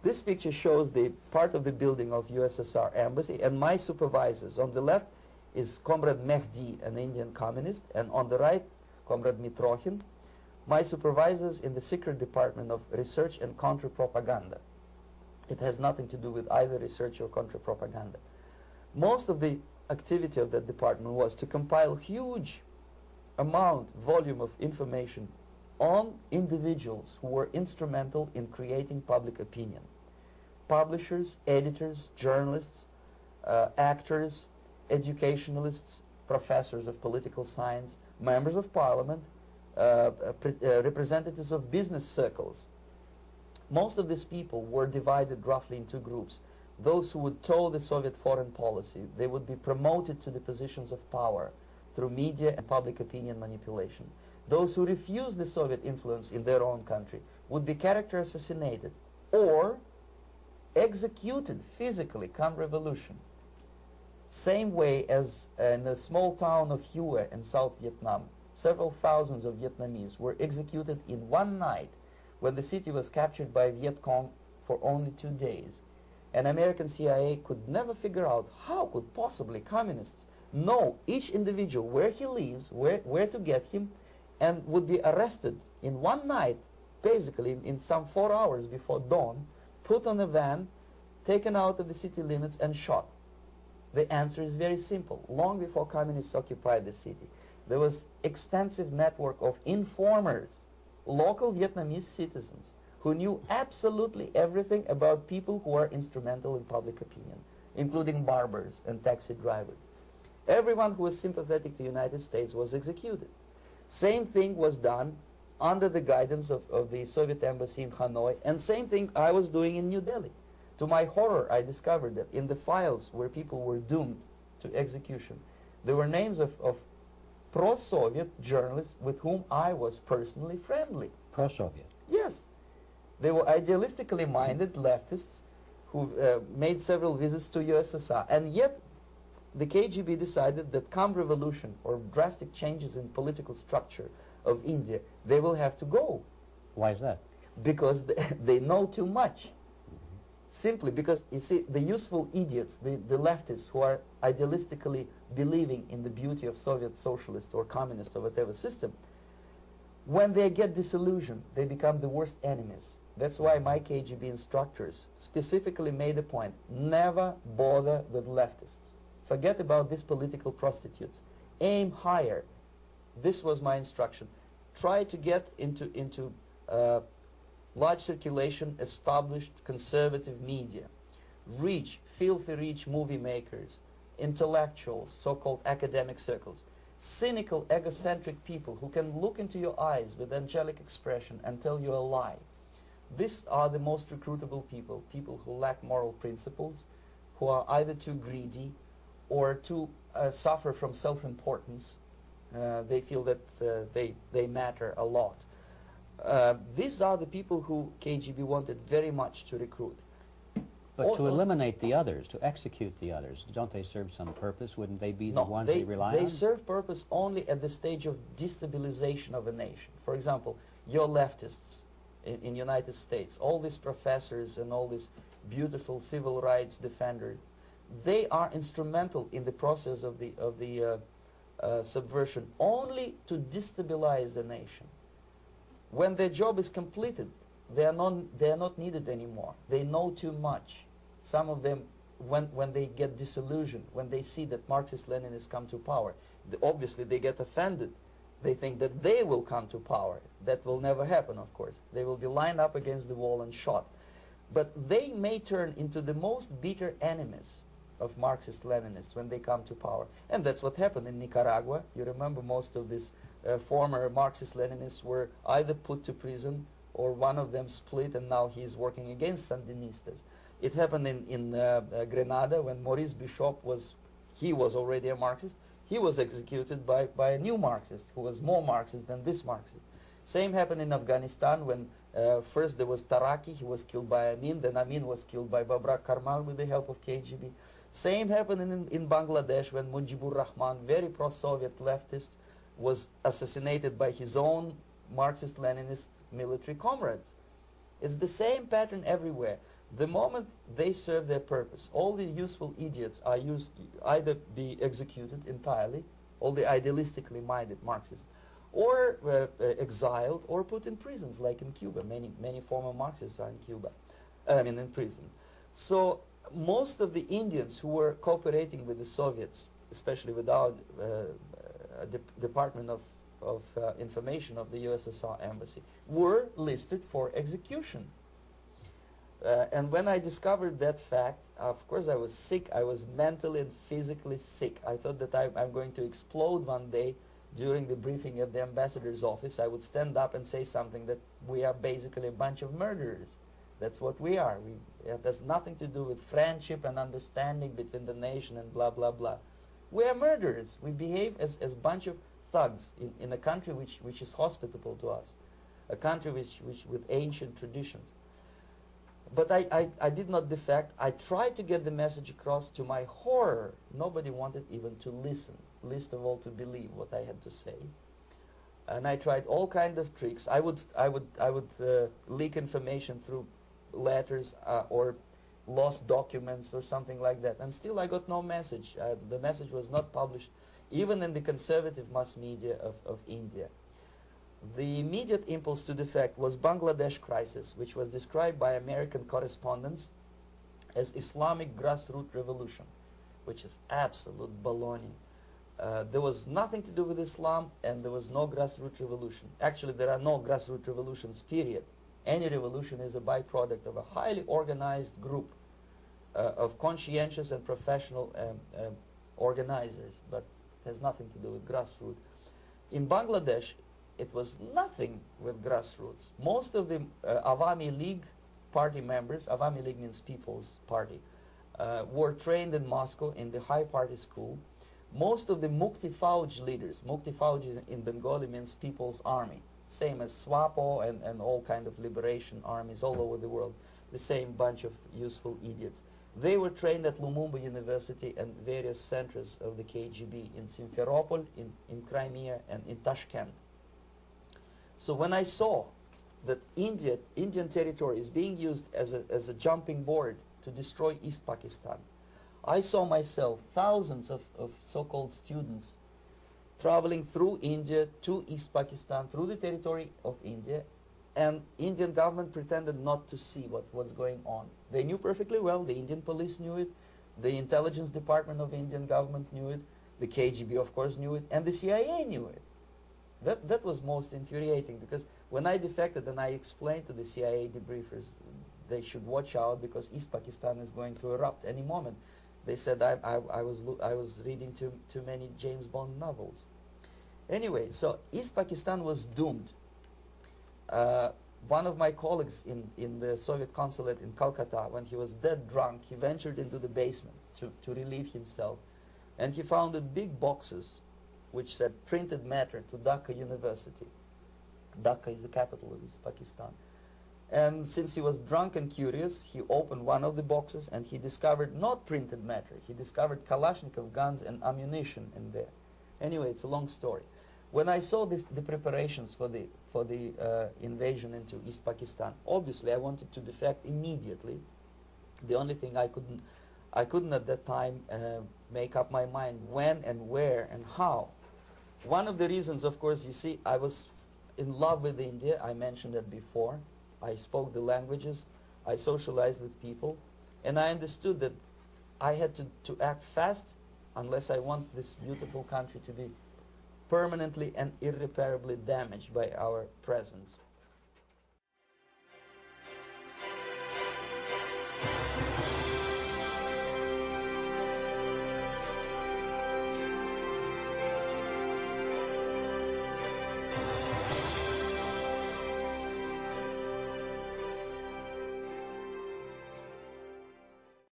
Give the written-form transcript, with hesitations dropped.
This picture shows the part of the building of USSR embassy, and my supervisors. On the left is Comrade Mehdi, an Indian communist, and on the right, Comrade Mitrokhin, my supervisors in the secret department of research and counter-propaganda. It has nothing to do with either research or counter-propaganda. Most of the activity of that department was to compile huge volume of information on individuals who were instrumental in creating public opinion. Publishers, editors, journalists, actors, educationalists, professors of political science, members of parliament, representatives of business circles. Most of these people were divided roughly in two groups. Those who would toe the Soviet foreign policy, they would be promoted to the positions of power through media and public opinion manipulation. Those who refused the Soviet influence in their own country would be character assassinated or executed physically come revolution. Same way as in the small town of Hue in South Vietnam, several thousands of Vietnamese were executed in one night when the city was captured by Viet Cong for only 2 days. And American CIA could never figure out how could possibly communists know each individual, where he lives, where to get him, and would be arrested in one night, basically in some 4 hours before dawn, put on a van, taken out of the city limits and shot. The answer is very simple. Long before communists occupied the city, there was extensive network of informers, local Vietnamese citizens, who knew absolutely everything about people who are instrumental in public opinion, including barbers and taxi drivers. Everyone who was sympathetic to the United States was executed. Same thing was done under the guidance of the Soviet embassy in Hanoi, and same thing I was doing in New Delhi. To my horror, I discovered that in the files where people were doomed to execution, there were names of pro-Soviet journalists with whom I was personally friendly. Pro-Soviet? Yes. They were idealistically minded leftists who made several visits to USSR, and yet the KGB decided that come revolution or drastic changes in political structure of India, they will have to go. Why is that? Because they know too much. Simply because, you see, the useful idiots, the leftists who are idealistically believing in the beauty of Soviet socialist or communist or whatever system, when they get disillusioned, they become the worst enemies. That's why my KGB instructors specifically made a point, never bother with leftists. Forget about these political prostitutes. Aim higher. This was my instruction. Try to get into large circulation, established conservative media. Rich, filthy rich movie makers, intellectuals, so-called academic circles. Cynical, egocentric people who can look into your eyes with angelic expression and tell you a lie. These are the most recruitable people, people who lack moral principles, who are either too greedy or too suffer from self-importance. They feel that they matter a lot. These are the people who KGB wanted very much to recruit. But to eliminate the others, to execute the others, don't they serve some purpose? Wouldn't they be the ones they rely on? They serve purpose only at the stage of destabilization of a nation. For example, your leftists in United States, all these professors and all these beautiful civil rights defenders, they are instrumental in the process of the subversion only to destabilize the nation. When their job is completed, they are not needed anymore. They know too much. Some of them, when they get disillusioned, when they see that Marxist-Leninists come to power, obviously they get offended. They think that they will come to power. That will never happen, of course. They will be lined up against the wall and shot. But they may turn into the most bitter enemies of Marxist-Leninists when they come to power. And that's what happened in Nicaragua. You remember most of these former Marxist-Leninists were either put to prison or one of them split, and now he's working against Sandinistas. It happened in Grenada when Maurice Bishop was already a Marxist. He was executed by a new Marxist who was more Marxist than this Marxist. Same happened in Afghanistan when first there was Taraki, he was killed by Amin, then Amin was killed by Babrak Karmal with the help of KGB. Same happened in Bangladesh when Mujibur Rahman, very pro-Soviet leftist, was assassinated by his own Marxist-Leninist military comrades. It's the same pattern everywhere. The moment they serve their purpose, all the useful idiots are either be executed entirely, all the idealistically minded Marxists, or exiled or put in prisons, like in Cuba. Many former Marxists are in Cuba, in prison. So most of the Indians who were cooperating with the Soviets, especially with our Department of Information of the USSR Embassy, were listed for execution. And when I discovered that fact, of course I was sick. I was mentally and physically sick. I thought that I'm going to explode one day during the briefing at the ambassador's office. I would stand up and say something that we are basically a bunch of murderers. That's what we are. It has nothing to do with friendship and understanding between the nation and blah, blah, blah. We are murderers. We behave as a bunch of thugs in a country which is hospitable to us, a country which with ancient traditions. But I did not defect. I tried to get the message across. To my horror, nobody wanted even to listen, least of all to believe what I had to say. And I tried all kinds of tricks. I would leak information through letters or lost documents or something like that. And still I got no message. The message was not published even in the conservative mass media of India. The immediate impulse to defect was Bangladesh crisis, which was described by American correspondents as Islamic grassroots revolution, which is absolute baloney. There was nothing to do with Islam, and there was no grassroots revolution. Actually, there are no grassroots revolutions, period. Any revolution is a byproduct of a highly organized group of conscientious and professional organizers, but it has nothing to do with grassroots. In Bangladesh, it was nothing with grassroots. Most of the Awami League party members, Awami League means People's Party, were trained in Moscow in the high party school. Most of the Mukti Fauj leaders, Mukti Fauj in Bengali means People's Army, same as SWAPO and all kind of liberation armies all over the world, the same bunch of useful idiots. They were trained at Lumumba University and various centers of the KGB in Simferopol, in Crimea, and in Tashkent. So when I saw that Indian territory is being used as a jumping board to destroy East Pakistan, I saw myself thousands of so-called students traveling through India to East Pakistan, through the territory of India, and Indian government pretended not to see what's going on. They knew perfectly well, the Indian police knew it, the intelligence department of Indian government knew it, the KGB of course knew it, and the CIA knew it. That was most infuriating, because when I defected and I explained to the CIA debriefers they should watch out because East Pakistan is going to erupt any moment, they said I was reading too many James Bond novels. Anyway, so East Pakistan was doomed. One of my colleagues in the Soviet consulate in Calcutta, when he was dead drunk, he ventured into the basement to relieve himself, and he found big boxes which said printed matter to Dhaka University. Dhaka is the capital of East Pakistan. And since he was drunk and curious, he opened one of the boxes and he discovered not printed matter. He discovered Kalashnikov guns and ammunition in there. Anyway, it's a long story. When I saw the preparations for the invasion into East Pakistan, obviously I wanted to defect immediately. The only thing I couldn't at that time make up my mind when and where and how. One of the reasons, of course, you see, I was in love with India. I mentioned that before. I spoke the languages. I socialized with people. And I understood that I had to act fast unless I want this beautiful country to be permanently and irreparably damaged by our presence.